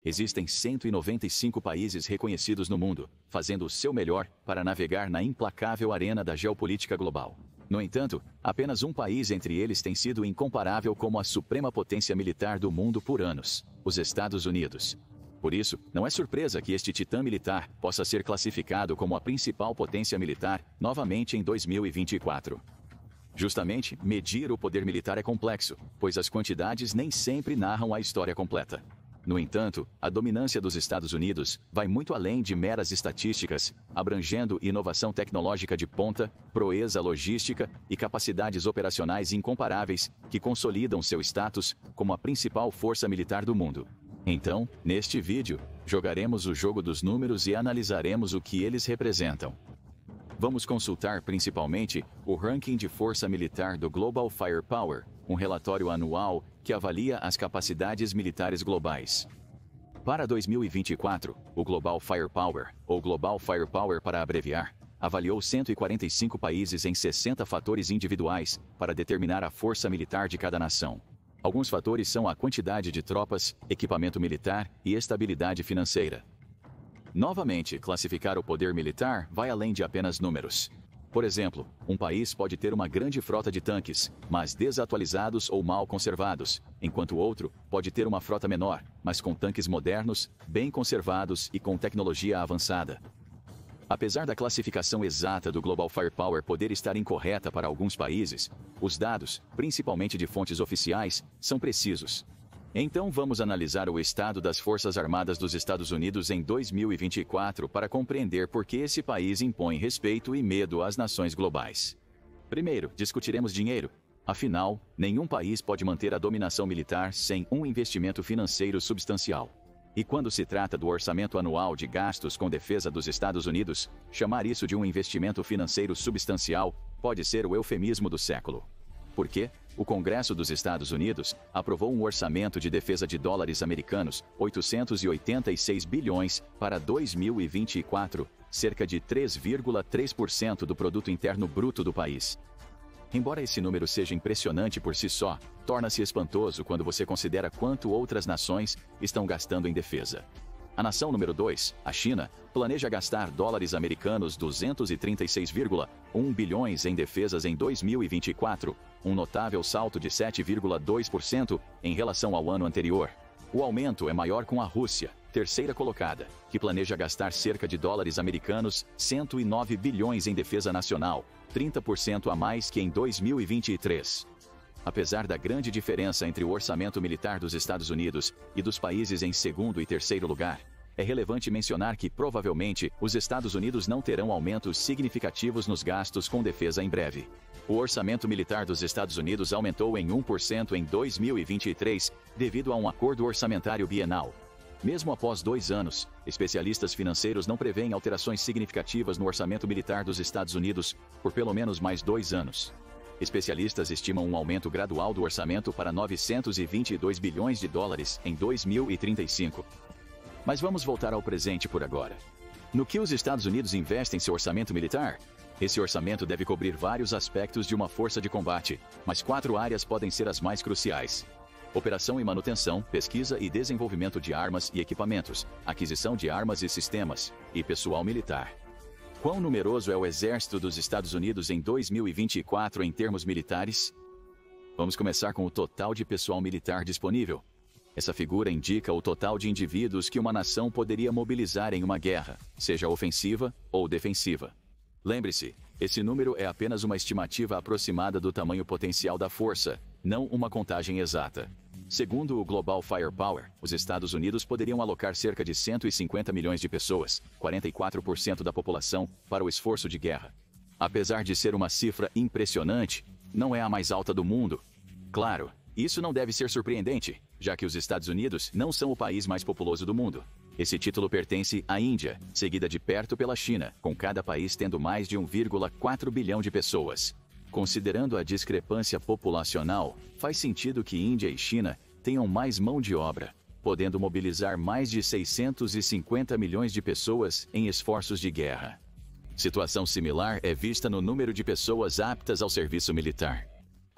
Existem 195 países reconhecidos no mundo, fazendo o seu melhor para navegar na implacável arena da geopolítica global. No entanto, apenas um país entre eles tem sido incomparável como a suprema potência militar do mundo por anos: os Estados Unidos. Por isso, não é surpresa que este titã militar possa ser classificado como a principal potência militar novamente em 2024. Justamente, medir o poder militar é complexo, pois as quantidades nem sempre narram a história completa. No entanto, a dominância dos Estados Unidos vai muito além de meras estatísticas, abrangendo inovação tecnológica de ponta, proeza logística e capacidades operacionais incomparáveis que consolidam seu status como a principal força militar do mundo. Então, neste vídeo, jogaremos o jogo dos números e analisaremos o que eles representam. Vamos consultar principalmente o ranking de força militar do Global Firepower, um relatório anual que avalia as capacidades militares globais. Para 2024, o Global Firepower, ou Global Firepower para abreviar, avaliou 145 países em 60 fatores individuais para determinar a força militar de cada nação. Alguns fatores são a quantidade de tropas, equipamento militar e estabilidade financeira. Novamente, classificar o poder militar vai além de apenas números. Por exemplo, um país pode ter uma grande frota de tanques, mas desatualizados ou mal conservados, enquanto outro pode ter uma frota menor, mas com tanques modernos, bem conservados e com tecnologia avançada. Apesar da classificação exata do Global Firepower poder estar incorreta para alguns países, os dados, principalmente de fontes oficiais, são precisos. Então vamos analisar o estado das Forças Armadas dos Estados Unidos em 2024 para compreender por que esse país impõe respeito e medo às nações globais. Primeiro, discutiremos dinheiro. Afinal, nenhum país pode manter a dominação militar sem um investimento financeiro substancial. E quando se trata do orçamento anual de gastos com defesa dos Estados Unidos, chamar isso de um investimento financeiro substancial pode ser o eufemismo do século. Por quê? O Congresso dos Estados Unidos aprovou um orçamento de defesa de dólares americanos, 886 bilhões, para 2024, cerca de 3,3% do produto interno bruto do país. Embora esse número seja impressionante por si só, torna-se espantoso quando você considera quanto outras nações estão gastando em defesa. A nação número 2, a China, planeja gastar dólares americanos 236,1 bilhões em defesas em 2024, um notável salto de 7,2% em relação ao ano anterior. O aumento é maior com a Rússia, terceira colocada, que planeja gastar cerca de dólares americanos 109 bilhões em defesa nacional, 30% a mais que em 2023. Apesar da grande diferença entre o orçamento militar dos Estados Unidos e dos países em segundo e terceiro lugar, é relevante mencionar que provavelmente os Estados Unidos não terão aumentos significativos nos gastos com defesa em breve. O orçamento militar dos Estados Unidos aumentou em 1% em 2023 devido a um acordo orçamentário bienal. Mesmo após 2 anos, especialistas financeiros não prevêem alterações significativas no orçamento militar dos Estados Unidos por pelo menos mais 2 anos. Especialistas estimam um aumento gradual do orçamento para 922 bilhões de dólares em 2035. Mas vamos voltar ao presente por agora. No que os Estados Unidos investem em seu orçamento militar? Esse orçamento deve cobrir vários aspectos de uma força de combate, mas 4 áreas podem ser as mais cruciais: operação e manutenção, pesquisa e desenvolvimento de armas e equipamentos, aquisição de armas e sistemas, e pessoal militar. Quão numeroso é o exército dos Estados Unidos em 2024 em termos militares? Vamos começar com o total de pessoal militar disponível. Essa figura indica o total de indivíduos que uma nação poderia mobilizar em uma guerra, seja ofensiva ou defensiva. Lembre-se, esse número é apenas uma estimativa aproximada do tamanho potencial da força, não uma contagem exata. Segundo o Global Firepower, os Estados Unidos poderiam alocar cerca de 150 milhões de pessoas, 44% da população, para o esforço de guerra. Apesar de ser uma cifra impressionante, não é a mais alta do mundo. Claro, isso não deve ser surpreendente, já que os Estados Unidos não são o país mais populoso do mundo. Esse título pertence à Índia, seguida de perto pela China, com cada país tendo mais de 1,4 bilhão de pessoas. Considerando a discrepância populacional, faz sentido que Índia e China tenham mais mão de obra, podendo mobilizar mais de 650 milhões de pessoas em esforços de guerra. Situação similar é vista no número de pessoas aptas ao serviço militar.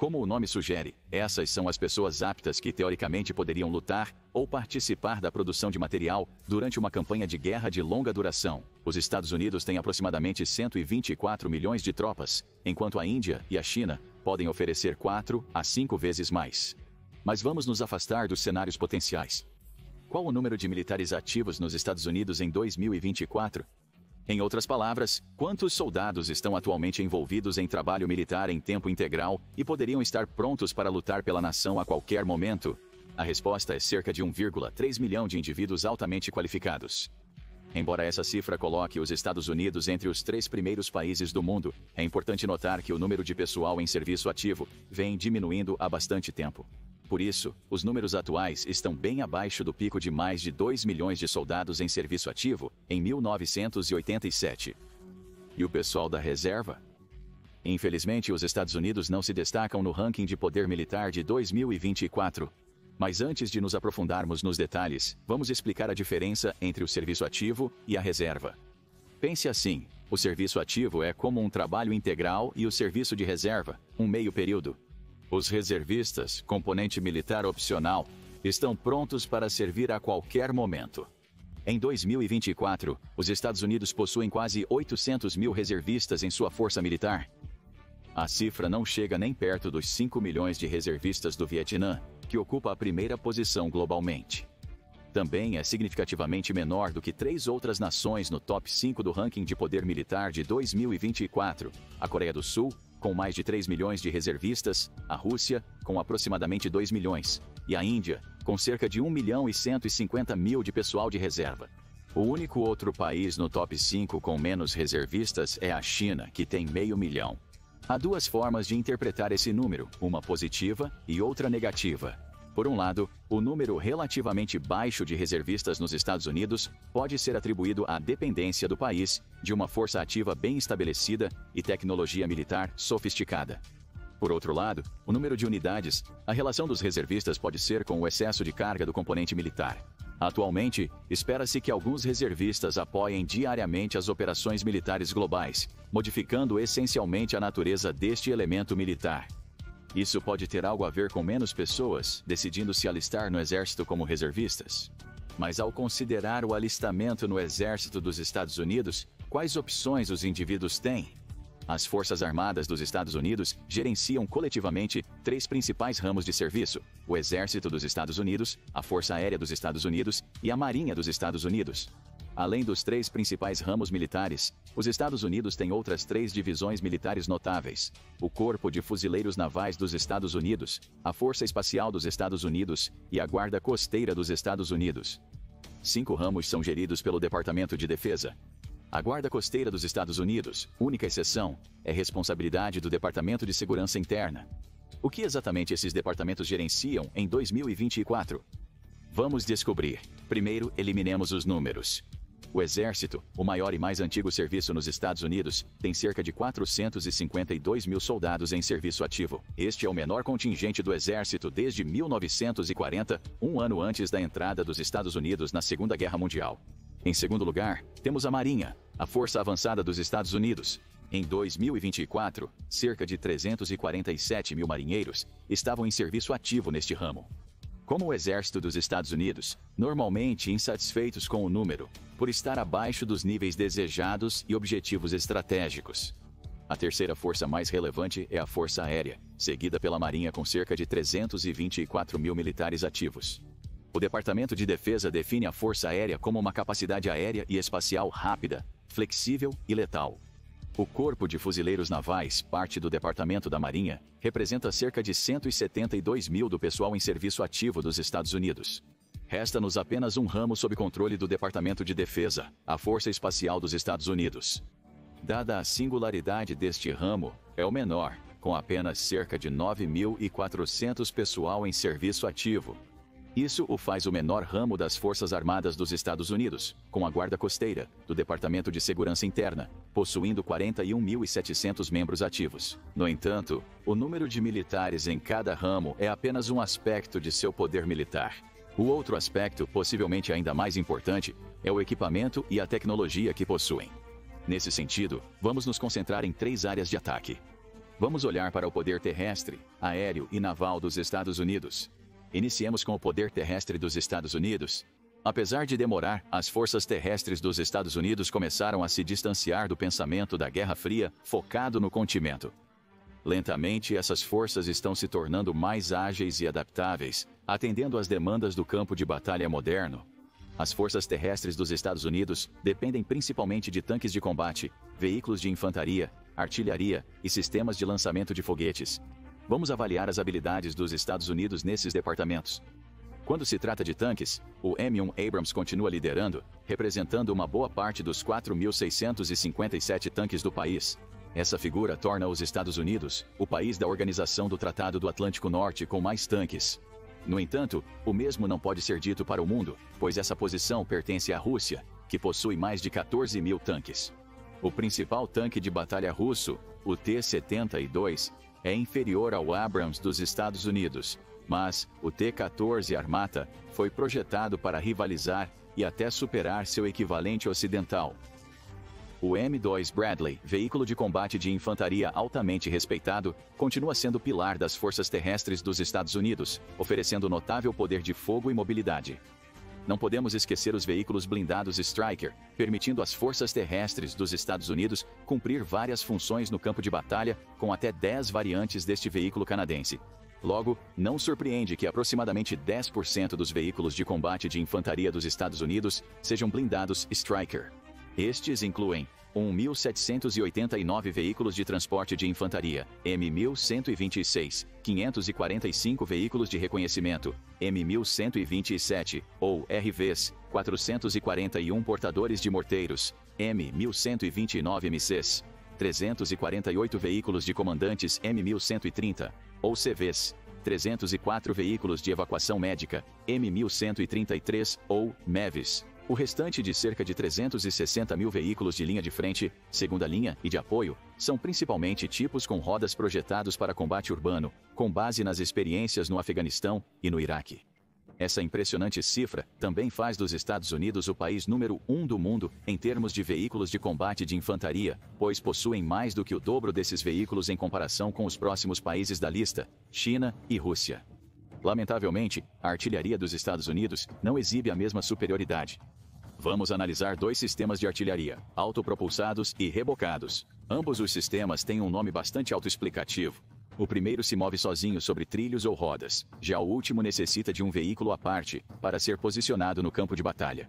Como o nome sugere, essas são as pessoas aptas que teoricamente poderiam lutar ou participar da produção de material durante uma campanha de guerra de longa duração. Os Estados Unidos têm aproximadamente 124 milhões de tropas, enquanto a Índia e a China podem oferecer 4 a 5 vezes mais. Mas vamos nos afastar dos cenários potenciais. Qual o número de militares ativos nos Estados Unidos em 2024? Em outras palavras, quantos soldados estão atualmente envolvidos em trabalho militar em tempo integral e poderiam estar prontos para lutar pela nação a qualquer momento? A resposta é cerca de 1,3 milhão de indivíduos altamente qualificados. Embora essa cifra coloque os Estados Unidos entre os 3 primeiros países do mundo, é importante notar que o número de pessoal em serviço ativo vem diminuindo há bastante tempo. Por isso, os números atuais estão bem abaixo do pico de mais de 2 milhões de soldados em serviço ativo em 1987. E o pessoal da reserva? Infelizmente, os Estados Unidos não se destacam no ranking de poder militar de 2024. Mas antes de nos aprofundarmos nos detalhes, vamos explicar a diferença entre o serviço ativo e a reserva. Pense assim: o serviço ativo é como um trabalho integral e o serviço de reserva, um meio período. Os reservistas, componente militar opcional, estão prontos para servir a qualquer momento. Em 2024, os Estados Unidos possuem quase 800 mil reservistas em sua força militar. A cifra não chega nem perto dos 5 milhões de reservistas do Vietnã, que ocupa a primeira posição globalmente. Também é significativamente menor do que 3 outras nações no top 5 do ranking de poder militar de 2024, a Coreia do Sul, com mais de 3 milhões de reservistas, a Rússia, com aproximadamente 2 milhões, e a Índia, com cerca de 1 milhão e 150 mil de pessoal de reserva. O único outro país no top 5 com menos reservistas é a China, que tem 500 mil. Há 2 formas de interpretar esse número, uma positiva e outra negativa. Por um lado, o número relativamente baixo de reservistas nos Estados Unidos pode ser atribuído à dependência do país de uma força ativa bem estabelecida e tecnologia militar sofisticada. Por outro lado, o número de unidades, a relação dos reservistas pode ser com o excesso de carga do componente militar. Atualmente, espera-se que alguns reservistas apoiem diariamente as operações militares globais, modificando essencialmente a natureza deste elemento militar. Isso pode ter algo a ver com menos pessoas decidindo se alistar no exército como reservistas. Mas ao considerar o alistamento no exército dos Estados Unidos, quais opções os indivíduos têm? As Forças Armadas dos Estados Unidos gerenciam coletivamente 3 principais ramos de serviço: o Exército dos Estados Unidos, a Força Aérea dos Estados Unidos e a Marinha dos Estados Unidos. Além dos 3 principais ramos militares, os Estados Unidos têm outras 3 divisões militares notáveis: o Corpo de Fuzileiros Navais dos Estados Unidos, a Força Espacial dos Estados Unidos e a Guarda Costeira dos Estados Unidos. 5 ramos são geridos pelo Departamento de Defesa. A Guarda Costeira dos Estados Unidos, única exceção, é responsabilidade do Departamento de Segurança Interna. O que exatamente esses departamentos gerenciam em 2024? Vamos descobrir. Primeiro, eliminemos os números. O Exército, o maior e mais antigo serviço nos Estados Unidos, tem cerca de 452 mil soldados em serviço ativo. Este é o menor contingente do Exército desde 1940, um ano antes da entrada dos Estados Unidos na Segunda Guerra Mundial. Em segundo lugar, temos a Marinha, a Força Avançada dos Estados Unidos. Em 2024, cerca de 347 mil marinheiros estavam em serviço ativo neste ramo. Como o Exército dos Estados Unidos, normalmente insatisfeitos com o número, por estar abaixo dos níveis desejados e objetivos estratégicos. A terceira força mais relevante é a Força Aérea, seguida pela Marinha com cerca de 324 mil militares ativos. O Departamento de Defesa define a Força Aérea como uma capacidade aérea e espacial rápida, flexível e letal. O Corpo de Fuzileiros Navais, parte do Departamento da Marinha, representa cerca de 172 mil do pessoal em serviço ativo dos Estados Unidos. Resta-nos apenas um ramo sob controle do Departamento de Defesa, a Força Espacial dos Estados Unidos. Dada a singularidade deste ramo, é o menor, com apenas cerca de 9.400 pessoal em serviço ativo. Isso o faz o menor ramo das Forças Armadas dos Estados Unidos, com a Guarda Costeira, do Departamento de Segurança Interna, possuindo 41.700 membros ativos. No entanto, o número de militares em cada ramo é apenas um aspecto de seu poder militar. O outro aspecto, possivelmente ainda mais importante, é o equipamento e a tecnologia que possuem. Nesse sentido, vamos nos concentrar em 3 áreas de ataque. Vamos olhar para o poder terrestre, aéreo e naval dos Estados Unidos. Iniciemos com o poder terrestre dos Estados Unidos. Apesar de demorar, as forças terrestres dos Estados Unidos começaram a se distanciar do pensamento da Guerra Fria, focado no continente. Lentamente, essas forças estão se tornando mais ágeis e adaptáveis, atendendo às demandas do campo de batalha moderno. As forças terrestres dos Estados Unidos dependem principalmente de tanques de combate, veículos de infantaria, artilharia e sistemas de lançamento de foguetes. Vamos avaliar as habilidades dos Estados Unidos nesses departamentos. Quando se trata de tanques, o M1 Abrams continua liderando, representando uma boa parte dos 4.657 tanques do país. Essa figura torna os Estados Unidos o país da Organização do Tratado do Atlântico Norte com mais tanques. No entanto, o mesmo não pode ser dito para o mundo, pois essa posição pertence à Rússia, que possui mais de 14 mil tanques. O principal tanque de batalha russo, o T-72, é inferior ao Abrams dos Estados Unidos, mas o T-14 Armata foi projetado para rivalizar e até superar seu equivalente ocidental. O M2 Bradley, veículo de combate de infantaria altamente respeitado, continua sendo o pilar das forças terrestres dos Estados Unidos, oferecendo notável poder de fogo e mobilidade. Não podemos esquecer os veículos blindados Stryker, permitindo às forças terrestres dos Estados Unidos cumprir várias funções no campo de batalha, com até 10 variantes deste veículo canadense. Logo, não surpreende que aproximadamente 10% dos veículos de combate de infantaria dos Estados Unidos sejam blindados Stryker. Estes incluem 1.789 veículos de transporte de infantaria, M1126, 545 veículos de reconhecimento, M1127, ou RVs, 441 portadores de morteiros, M1129 MCs, 348 veículos de comandantes M1130, ou CVs, 304 veículos de evacuação médica, M1133, ou MEVs. O restante de cerca de 360 mil veículos de linha de frente, segunda linha e de apoio, são principalmente tipos com rodas projetados para combate urbano, com base nas experiências no Afeganistão e no Iraque. Essa impressionante cifra também faz dos Estados Unidos o país número 1 do mundo em termos de veículos de combate de infantaria, pois possuem mais do que o dobro desses veículos em comparação com os próximos países da lista, China e Rússia. Lamentavelmente, a artilharia dos Estados Unidos não exibe a mesma superioridade. Vamos analisar dois sistemas de artilharia, autopropulsados e rebocados. Ambos os sistemas têm um nome bastante autoexplicativo. O primeiro se move sozinho sobre trilhos ou rodas, já o último necessita de um veículo à parte, para ser posicionado no campo de batalha.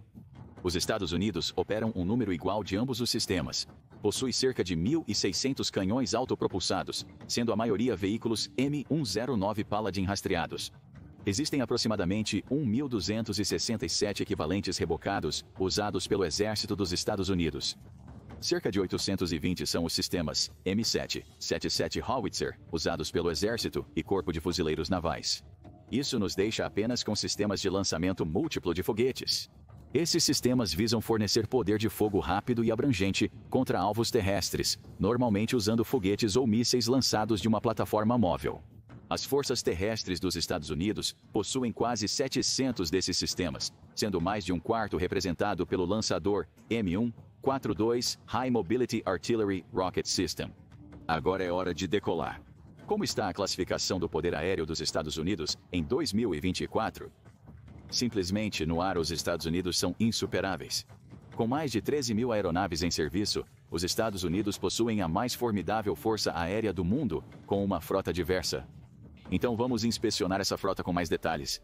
Os Estados Unidos operam um número igual de ambos os sistemas. Possui cerca de 1.600 canhões autopropulsados, sendo a maioria veículos M109 Paladin rastreados. Existem aproximadamente 1.267 equivalentes rebocados, usados pelo Exército dos Estados Unidos. Cerca de 820 são os sistemas M777 Howitzer, usados pelo Exército e Corpo de Fuzileiros Navais. Isso nos deixa apenas com sistemas de lançamento múltiplo de foguetes. Esses sistemas visam fornecer poder de fogo rápido e abrangente contra alvos terrestres, normalmente usando foguetes ou mísseis lançados de uma plataforma móvel. As forças terrestres dos Estados Unidos possuem quase 700 desses sistemas, sendo mais de um quarto representado pelo lançador M142 High Mobility Artillery Rocket System. Agora é hora de decolar. Como está a classificação do poder aéreo dos Estados Unidos em 2024? Simplesmente no ar os Estados Unidos são insuperáveis. Com mais de 13 mil aeronaves em serviço, os Estados Unidos possuem a mais formidável força aérea do mundo, com uma frota diversa. Então vamos inspecionar essa frota com mais detalhes.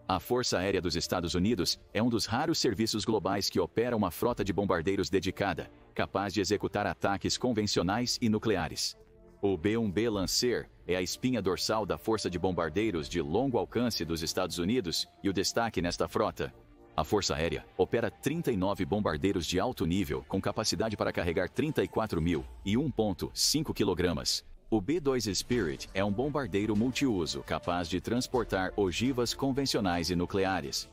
A Força Aérea dos Estados Unidos é um dos raros serviços globais que opera uma frota de bombardeiros dedicada, capaz de executar ataques convencionais e nucleares. O B-1B Lancer é a espinha dorsal da Força de Bombardeiros de Longo Alcance dos Estados Unidos e o destaque nesta frota. A Força Aérea opera 39 bombardeiros de alto nível com capacidade para carregar 34.001,5 kg. O B-2 Spirit é um bombardeiro multiuso capaz de transportar ogivas convencionais e nucleares.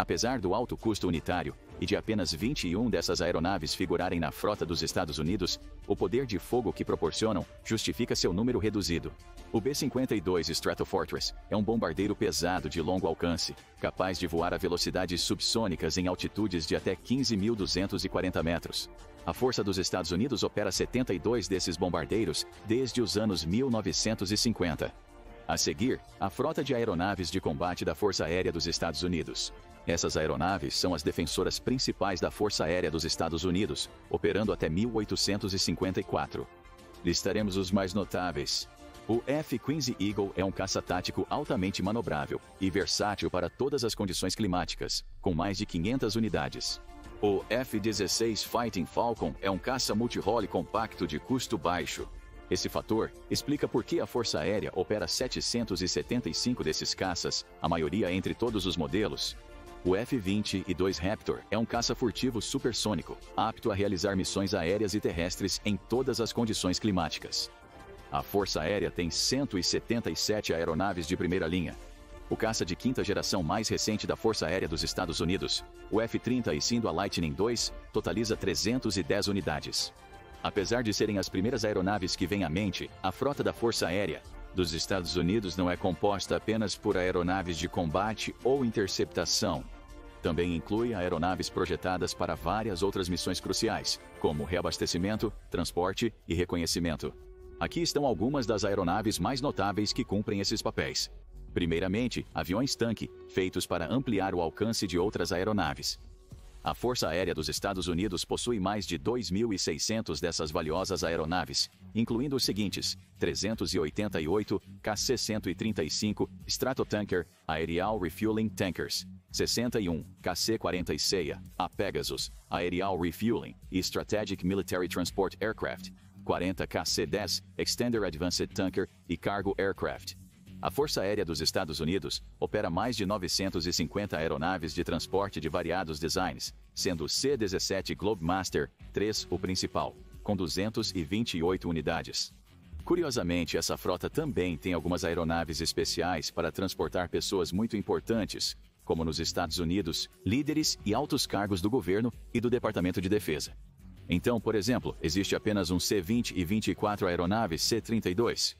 Apesar do alto custo unitário e de apenas 21 dessas aeronaves figurarem na frota dos Estados Unidos, o poder de fogo que proporcionam justifica seu número reduzido. O B-52 Stratofortress é um bombardeiro pesado de longo alcance, capaz de voar a velocidades subsônicas em altitudes de até 15.240 metros. A Força dos Estados Unidos opera 72 desses bombardeiros desde os anos 1950. A seguir, a frota de aeronaves de combate da Força Aérea dos Estados Unidos. Essas aeronaves são as defensoras principais da Força Aérea dos Estados Unidos, operando até 1854. Listaremos os mais notáveis. O F-15 Eagle é um caça tático altamente manobrável e versátil para todas as condições climáticas, com mais de 500 unidades. O F-16 Fighting Falcon é um caça multirole compacto de custo baixo. Esse fator explica por que a Força Aérea opera 775 desses caças, a maioria entre todos os modelos. O F-22 Raptor é um caça furtivo supersônico, apto a realizar missões aéreas e terrestres em todas as condições climáticas. A Força Aérea tem 177 aeronaves de primeira linha. O caça de quinta geração mais recente da Força Aérea dos Estados Unidos, o F-30 Lightning II, totaliza 310 unidades. Apesar de serem as primeiras aeronaves que vêm à mente, a frota da Força Aérea dos Estados Unidos não é composta apenas por aeronaves de combate ou interceptação. Também inclui aeronaves projetadas para várias outras missões cruciais, como reabastecimento, transporte e reconhecimento. Aqui estão algumas das aeronaves mais notáveis que cumprem esses papéis. Primeiramente, aviões-tanque, feitos para ampliar o alcance de outras aeronaves. A Força Aérea dos Estados Unidos possui mais de 2.600 dessas valiosas aeronaves, incluindo os seguintes: 388 KC-135 Stratotanker Aerial Refueling Tankers, 61 KC-40 a Pegasus Aerial Refueling e Strategic Military Transport Aircraft, 40 KC-10 Extender Advanced Tanker e Cargo Aircraft. A Força Aérea dos Estados Unidos opera mais de 950 aeronaves de transporte de variados designs, sendo o C-17 Globemaster III o principal, com 228 unidades. Curiosamente, essa frota também tem algumas aeronaves especiais para transportar pessoas muito importantes, como nos Estados Unidos, líderes e altos cargos do governo e do Departamento de Defesa. Então, por exemplo, existe apenas um C-20 e 24 aeronaves C-32.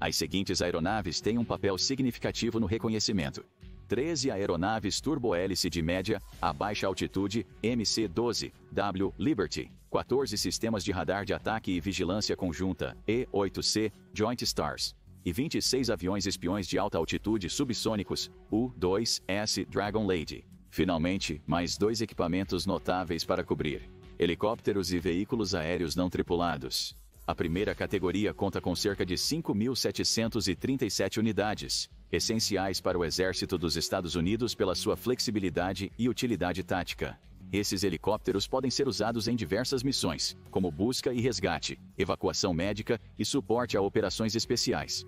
As seguintes aeronaves têm um papel significativo no reconhecimento: 13 aeronaves turbohélice de média a baixa altitude MC-12W Liberty, 14 sistemas de radar de ataque e vigilância conjunta E-8C Joint Stars, e 26 aviões espiões de alta altitude subsônicos U-2S Dragon Lady. Finalmente, mais 2 equipamentos notáveis para cobrir: helicópteros e veículos aéreos não tripulados. A primeira categoria conta com cerca de 5.737 unidades, essenciais para o Exército dos Estados Unidos pela sua flexibilidade e utilidade tática. Esses helicópteros podem ser usados em diversas missões, como busca e resgate, evacuação médica e suporte a operações especiais.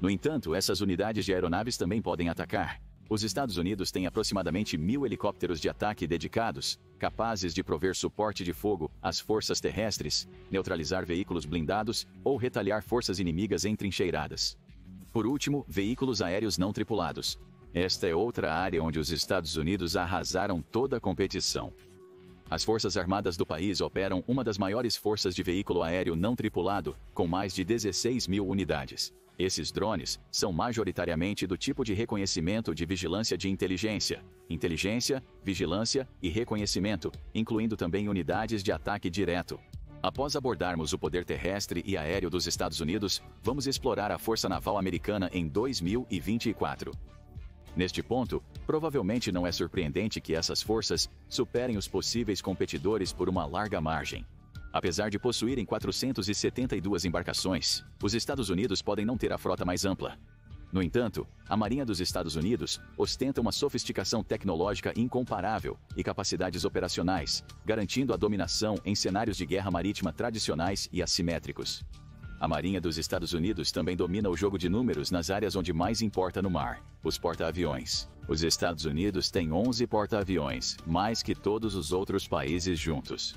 No entanto, essas unidades de aeronaves também podem atacar. Os Estados Unidos têm aproximadamente 1.000 helicópteros de ataque dedicados, capazes de prover suporte de fogo às forças terrestres, neutralizar veículos blindados ou retalhar forças inimigas entrincheiradas. Por último, veículos aéreos não tripulados. Esta é outra área onde os Estados Unidos arrasaram toda a competição. As Forças Armadas do país operam uma das maiores forças de veículo aéreo não tripulado, com mais de 16.000 unidades. Esses drones são majoritariamente do tipo de reconhecimento de vigilância de inteligência, vigilância e reconhecimento, incluindo também unidades de ataque direto. Após abordarmos o poder terrestre e aéreo dos Estados Unidos, vamos explorar a Força Naval Americana em 2024. Neste ponto, provavelmente não é surpreendente que essas forças superem os possíveis competidores por uma larga margem. Apesar de possuírem 472 embarcações, os Estados Unidos podem não ter a frota mais ampla. No entanto, a Marinha dos Estados Unidos ostenta uma sofisticação tecnológica incomparável e capacidades operacionais, garantindo a dominação em cenários de guerra marítima tradicionais e assimétricos. A Marinha dos Estados Unidos também domina o jogo de números nas áreas onde mais importa no mar, os porta-aviões. Os Estados Unidos têm 11 porta-aviões, mais que todos os outros países juntos.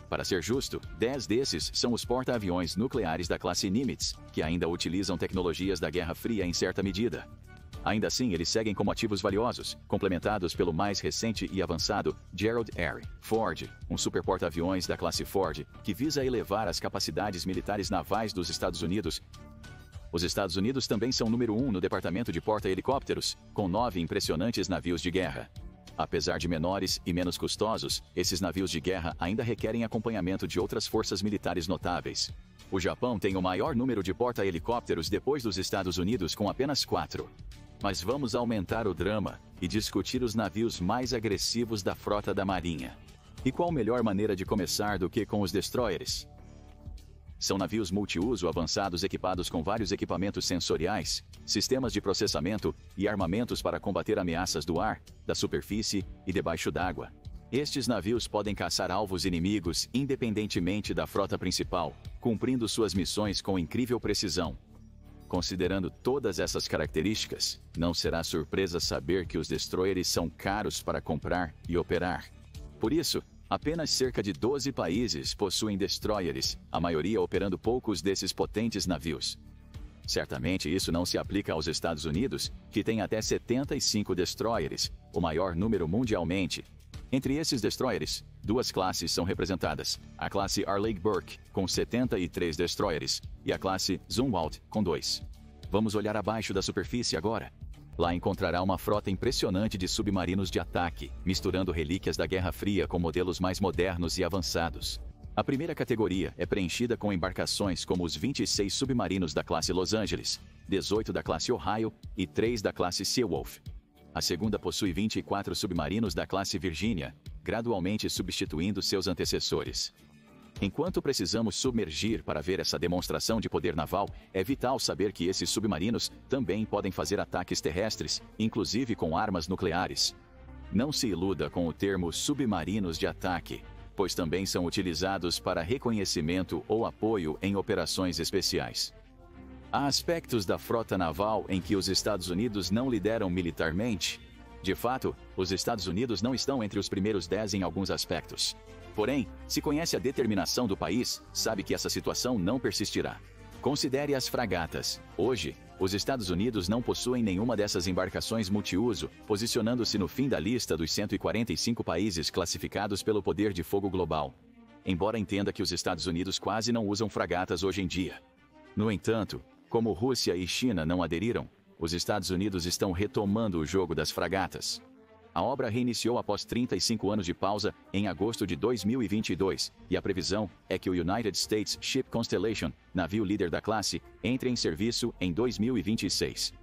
Para ser justo, 10 desses são os porta-aviões nucleares da classe Nimitz, que ainda utilizam tecnologias da Guerra Fria em certa medida. Ainda assim, eles seguem como ativos valiosos, complementados pelo mais recente e avançado Gerald R. Ford, um superporta-aviões da classe Ford, que visa elevar as capacidades militares navais dos Estados Unidos. Os Estados Unidos também são número 1 no departamento de porta-helicópteros, com 9 impressionantes navios de guerra. Apesar de menores e menos custosos, esses navios de guerra ainda requerem acompanhamento de outras forças militares notáveis. O Japão tem o maior número de porta-helicópteros depois dos Estados Unidos, com apenas 4. Mas vamos aumentar o drama e discutir os navios mais agressivos da frota da Marinha. E qual melhor maneira de começar do que com os destroyers? São navios multiuso avançados equipados com vários equipamentos sensoriais, sistemas de processamento e armamentos para combater ameaças do ar, da superfície e debaixo d'água. Estes navios podem caçar alvos inimigos independentemente da frota principal, cumprindo suas missões com incrível precisão. Considerando todas essas características, não será surpresa saber que os destroyers são caros para comprar e operar. Por isso, apenas cerca de 12 países possuem destroyers, a maioria operando poucos desses potentes navios. Certamente isso não se aplica aos Estados Unidos, que tem até 75 destroyers, o maior número mundialmente. Entre esses destroyers, 2 classes são representadas: a classe Arleigh Burke, com 73 destroyers, e a classe Zumwalt, com 2. Vamos olhar abaixo da superfície agora. Lá encontrará uma frota impressionante de submarinos de ataque, misturando relíquias da Guerra Fria com modelos mais modernos e avançados. A primeira categoria é preenchida com embarcações como os 26 submarinos da classe Los Angeles, 18 da classe Ohio e 3 da classe Seawolf. A segunda possui 24 submarinos da classe Virginia, gradualmente substituindo seus antecessores. Enquanto precisamos submergir para ver essa demonstração de poder naval, é vital saber que esses submarinos também podem fazer ataques terrestres, inclusive com armas nucleares. Não se iluda com o termo submarinos de ataque, pois também são utilizados para reconhecimento ou apoio em operações especiais. Há aspectos da frota naval em que os Estados Unidos não lideram militarmente. De fato, os Estados Unidos não estão entre os primeiros 10 em alguns aspectos. Porém, se conhece a determinação do país, sabe que essa situação não persistirá. Considere as fragatas. Hoje, os Estados Unidos não possuem nenhuma dessas embarcações multiuso, posicionando-se no fim da lista dos 145 países classificados pelo poder de fogo global. Embora entenda que os Estados Unidos quase não usam fragatas hoje em dia. No entanto, como Rússia e China não aderiram, os Estados Unidos estão retomando o jogo das fragatas. A obra reiniciou após 35 anos de pausa em agosto de 2022, e a previsão é que o United States Ship Constellation, navio líder da classe, entre em serviço em 2026.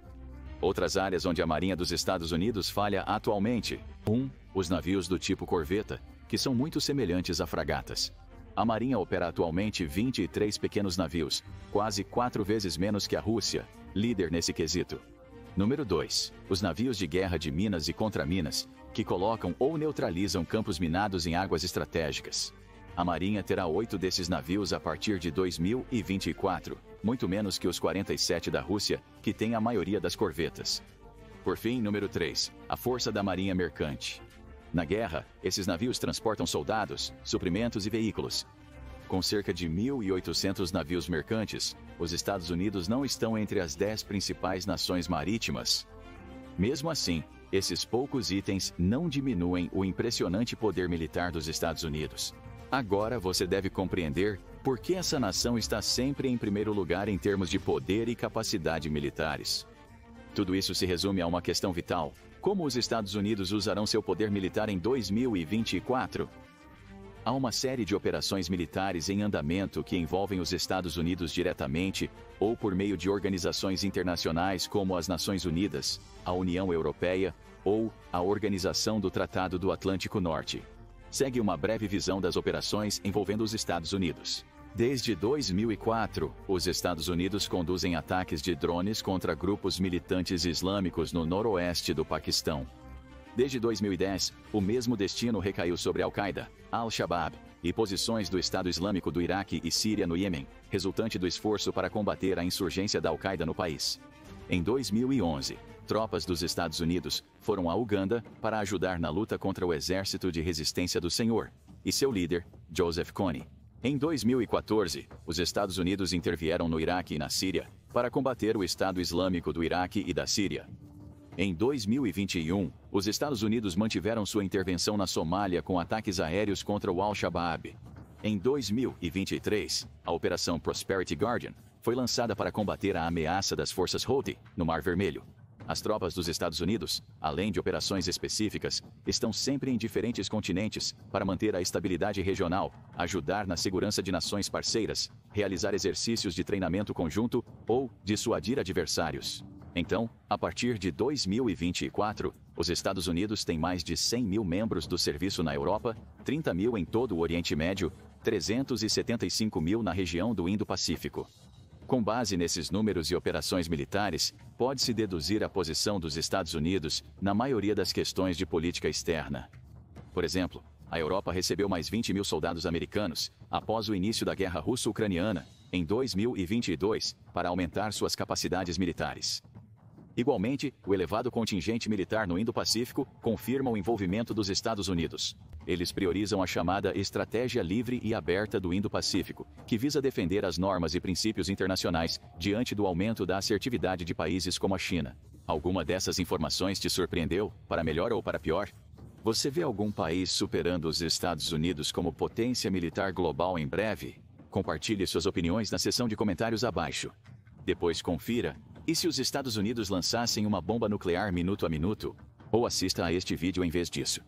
Outras áreas onde a Marinha dos Estados Unidos falha atualmente. 1. Os navios do tipo corveta, que são muito semelhantes a fragatas. A Marinha opera atualmente 23 pequenos navios, quase 4 vezes menos que a Rússia, líder nesse quesito. Número 2. Os navios de guerra de minas e contraminas, que colocam ou neutralizam campos minados em águas estratégicas. A Marinha terá 8 desses navios a partir de 2024, muito menos que os 47 da Rússia, que tem a maioria das corvetas. Por fim, número 3. A Força da Marinha Mercante. Na guerra, esses navios transportam soldados, suprimentos e veículos. Com cerca de 1.800 navios mercantes, os Estados Unidos não estão entre as 10 principais nações marítimas. Mesmo assim, esses poucos itens não diminuem o impressionante poder militar dos Estados Unidos. Agora você deve compreender por que essa nação está sempre em primeiro lugar em termos de poder e capacidade militares. Tudo isso se resume a uma questão vital: como os Estados Unidos usarão seu poder militar em 2024? Há uma série de operações militares em andamento que envolvem os Estados Unidos diretamente ou por meio de organizações internacionais como as Nações Unidas, a União Europeia ou a Organização do Tratado do Atlântico Norte. Segue uma breve visão das operações envolvendo os Estados Unidos. Desde 2004, os Estados Unidos conduzem ataques de drones contra grupos militantes islâmicos no noroeste do Paquistão. Desde 2010, o mesmo destino recaiu sobre Al-Qaeda, Al-Shabaab e posições do Estado Islâmico do Iraque e Síria no Iêmen, resultante do esforço para combater a insurgência da Al-Qaeda no país. Em 2011, tropas dos Estados Unidos foram a Uganda para ajudar na luta contra o Exército de Resistência do Senhor e seu líder, Joseph Kony. Em 2014, os Estados Unidos intervieram no Iraque e na Síria para combater o Estado Islâmico do Iraque e da Síria. Em 2021, os Estados Unidos mantiveram sua intervenção na Somália com ataques aéreos contra o Al-Shabaab. Em 2023, a Operação Prosperity Guardian foi lançada para combater a ameaça das forças Houthi no Mar Vermelho. As tropas dos Estados Unidos, além de operações específicas, estão sempre em diferentes continentes para manter a estabilidade regional, ajudar na segurança de nações parceiras, realizar exercícios de treinamento conjunto ou dissuadir adversários. Então, a partir de 2024, os Estados Unidos têm mais de 100 mil membros do serviço na Europa, 30 mil em todo o Oriente Médio, 375 mil na região do Indo-Pacífico. Com base nesses números e operações militares, pode-se deduzir a posição dos Estados Unidos na maioria das questões de política externa. Por exemplo, a Europa recebeu mais 20 mil soldados americanos, após o início da Guerra Russo-Ucraniana, em 2022, para aumentar suas capacidades militares. Igualmente, o elevado contingente militar no Indo-Pacífico confirma o envolvimento dos Estados Unidos. Eles priorizam a chamada Estratégia Livre e Aberta do Indo-Pacífico, que visa defender as normas e princípios internacionais diante do aumento da assertividade de países como a China. Alguma dessas informações te surpreendeu, para melhor ou para pior? Você vê algum país superando os Estados Unidos como potência militar global em breve? Compartilhe suas opiniões na seção de comentários abaixo. Depois confira: e se os Estados Unidos lançassem uma bomba nuclear minuto a minuto? Ou assista a este vídeo em vez disso.